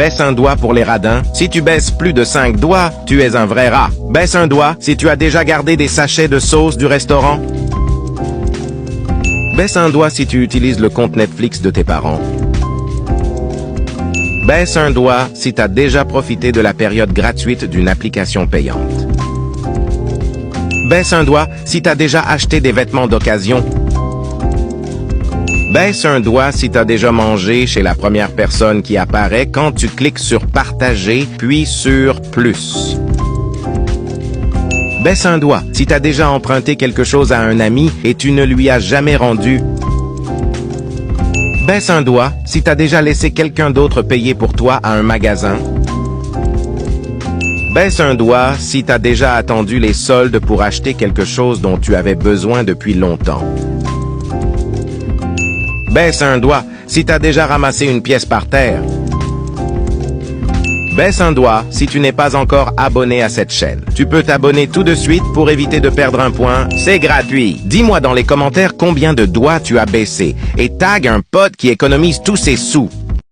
Baisse un doigt pour les radins. Si tu baisses plus de 5 doigts, tu es un vrai rat. Baisse un doigt si tu as déjà gardé des sachets de sauce du restaurant. Baisse un doigt si tu utilises le compte Netflix de tes parents. Baisse un doigt si tu as déjà profité de la période gratuite d'une application payante. Baisse un doigt si tu as déjà acheté des vêtements d'occasion. Baisse un doigt si tu as déjà mangé chez la première personne qui apparaît quand tu cliques sur Partager, puis sur Plus. Baisse un doigt si tu as déjà emprunté quelque chose à un ami et tu ne lui as jamais rendu. Baisse un doigt si tu as déjà laissé quelqu'un d'autre payer pour toi à un magasin. Baisse un doigt si tu as déjà attendu les soldes pour acheter quelque chose dont tu avais besoin depuis longtemps. Baisse un doigt si tu as déjà ramassé une pièce par terre. Baisse un doigt si tu n'es pas encore abonné à cette chaîne. Tu peux t'abonner tout de suite pour éviter de perdre un point. C'est gratuit. Dis-moi dans les commentaires combien de doigts tu as baissé et tag un pote qui économise tous ses sous.